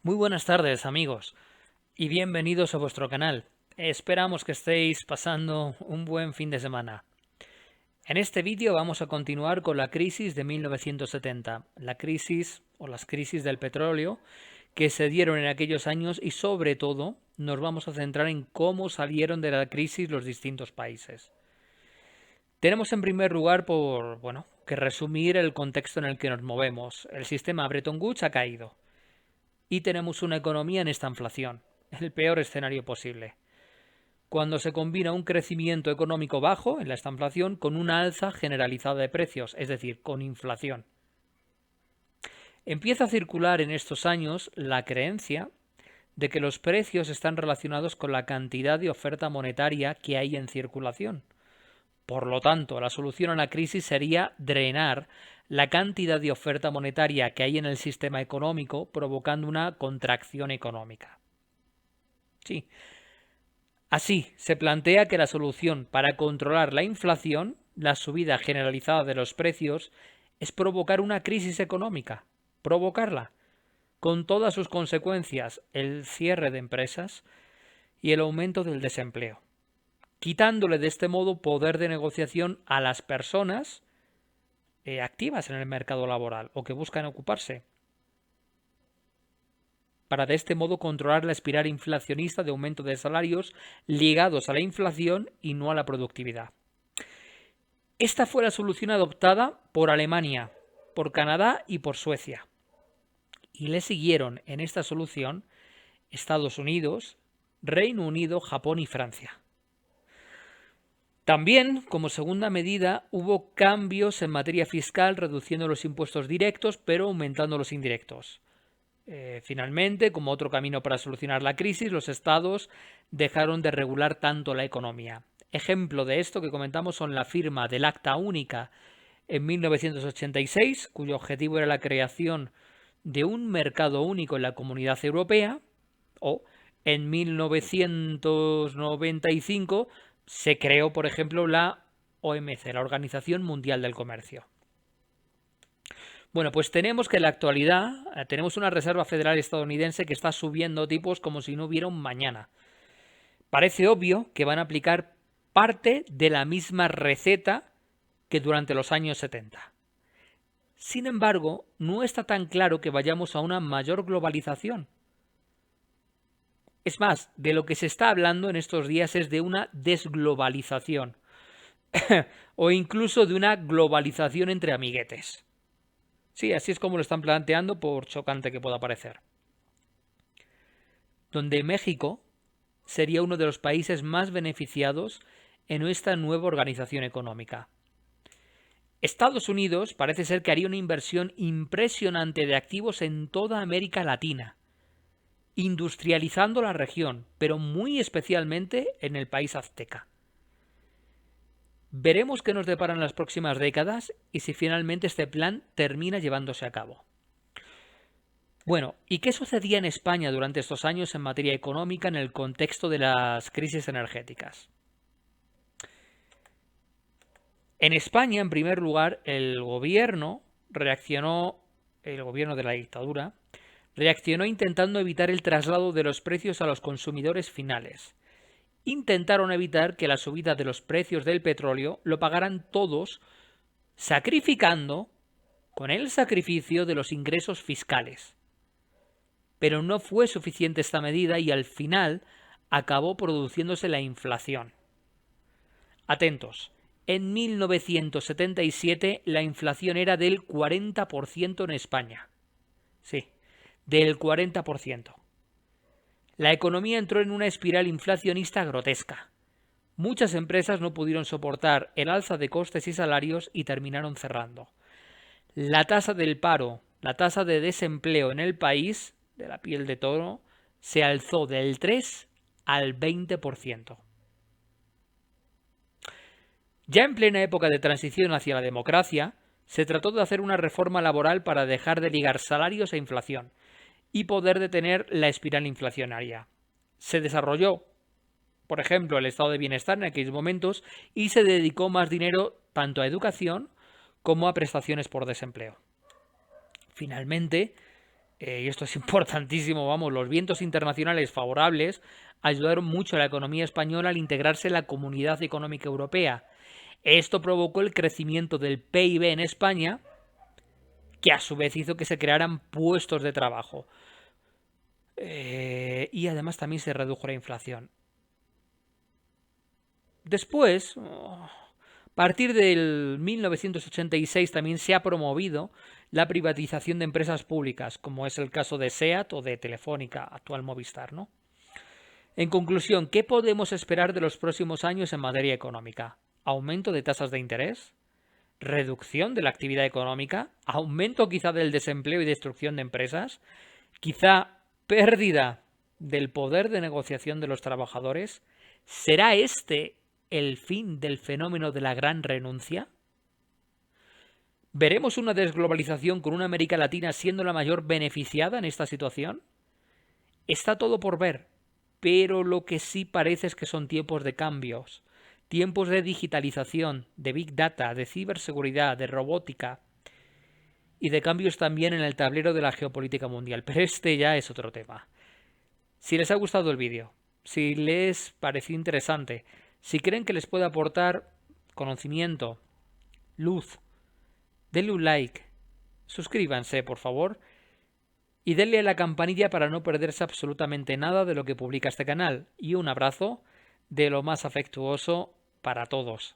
Muy buenas tardes, amigos, y bienvenidos a vuestro canal. Esperamos que estéis pasando un buen fin de semana. En este vídeo vamos a continuar con la crisis de 1970, la crisis o las crisis del petróleo que se dieron en aquellos años y sobre todo nos vamos a centrar en cómo salieron de la crisis los distintos países. Tenemos en primer lugar que resumir el contexto en el que nos movemos. El sistema Bretton Woods ha caído y tenemos una economía en esta inflación, el peor escenario posible. Cuando se combina un crecimiento económico bajo en la estanflación con una alza generalizada de precios, es decir, con inflación. Empieza a circular en estos años la creencia de que los precios están relacionados con la cantidad de oferta monetaria que hay en circulación. Por lo tanto, la solución a la crisis sería drenar la cantidad de oferta monetaria que hay en el sistema económico, provocando una contracción económica. Sí. Así, se plantea que la solución para controlar la inflación, la subida generalizada de los precios, es provocar una crisis económica, provocarla, con todas sus consecuencias, el cierre de empresas y el aumento del desempleo, quitándole de este modo poder de negociación a las personas activas en el mercado laboral o que buscan ocuparse, para de este modo controlar la espiral inflacionista de aumento de salarios ligados a la inflación y no a la productividad. Esta fue la solución adoptada por Alemania, por Canadá y por Suecia. Y le siguieron en esta solución Estados Unidos, Reino Unido, Japón y Francia. También, como segunda medida, hubo cambios en materia fiscal, reduciendo los impuestos directos, pero aumentando los indirectos. Finalmente, como otro camino para solucionar la crisis, los estados dejaron de regular tanto la economía. Ejemplo de esto que comentamos son la firma del Acta Única en 1986, cuyo objetivo era la creación de un mercado único en la Comunidad Europea, o en 1995 se creó, por ejemplo, la OMC, la Organización Mundial del Comercio. Bueno, pues tenemos que en la actualidad tenemos una Reserva Federal estadounidense que está subiendo tipos como si no hubiera un mañana. Parece obvio que van a aplicar parte de la misma receta que durante los años 70. Sin embargo, no está tan claro que vayamos a una mayor globalización. Es más, de lo que se está hablando en estos días es de una desglobalización o incluso de una globalización entre amiguetes. Sí, así es como lo están planteando, por chocante que pueda parecer. Donde México sería uno de los países más beneficiados en esta nueva organización económica. Estados Unidos parece ser que haría una inversión impresionante de activos en toda América Latina, industrializando la región, pero muy especialmente en el país azteca. Veremos qué nos deparan las próximas décadas y si finalmente este plan termina llevándose a cabo. Bueno, ¿y qué sucedía en España durante estos años en materia económica en el contexto de las crisis energéticas? En España, en primer lugar, el gobierno de la dictadura, reaccionó intentando evitar el traslado de los precios a los consumidores finales. Intentaron evitar que la subida de los precios del petróleo lo pagaran todos, con el sacrificio de los ingresos fiscales. Pero no fue suficiente esta medida y al final acabó produciéndose la inflación. Atentos, en 1977 la inflación era del 40% en España. Sí, del 40%. La economía entró en una espiral inflacionista grotesca. Muchas empresas no pudieron soportar el alza de costes y salarios y terminaron cerrando. La tasa del paro, la tasa de desempleo en el país, de la piel de toro, se alzó del 3 al 20%. Ya en plena época de transición hacia la democracia, se trató de hacer una reforma laboral para dejar de ligar salarios a inflación y poder detener la espiral inflacionaria. Se desarrolló, por ejemplo, el estado de bienestar en aquellos momentos y se dedicó más dinero tanto a educación como a prestaciones por desempleo. Finalmente, y esto es importantísimo, vamos, los vientos internacionales favorables ayudaron mucho a la economía española al integrarse en la Comunidad Económica Europea. Esto provocó el crecimiento del PIB en España, que a su vez hizo que se crearan puestos de trabajo. Y además también se redujo la inflación. Después, a partir del 1986 también se ha promovido la privatización de empresas públicas, como es el caso de SEAT o de Telefónica, actual Movistar, ¿no? En conclusión, ¿qué podemos esperar de los próximos años en materia económica? ¿Aumento de tasas de interés? ¿Reducción de la actividad económica? ¿Aumento quizá del desempleo y destrucción de empresas? ¿Quizá pérdida del poder de negociación de los trabajadores? ¿Será este el fin del fenómeno de la gran renuncia? ¿Veremos una desglobalización con una América Latina siendo la mayor beneficiada en esta situación? Está todo por ver, pero lo que sí parece es que son tiempos de cambios, tiempos de digitalización, de big data, de ciberseguridad, de robótica y de cambios también en el tablero de la geopolítica mundial. Pero este ya es otro tema. Si les ha gustado el vídeo, si les pareció interesante, si creen que les puede aportar conocimiento, luz, denle un like, suscríbanse por favor y denle a la campanilla para no perderse absolutamente nada de lo que publica este canal. Y un abrazo de lo más afectuoso para todos.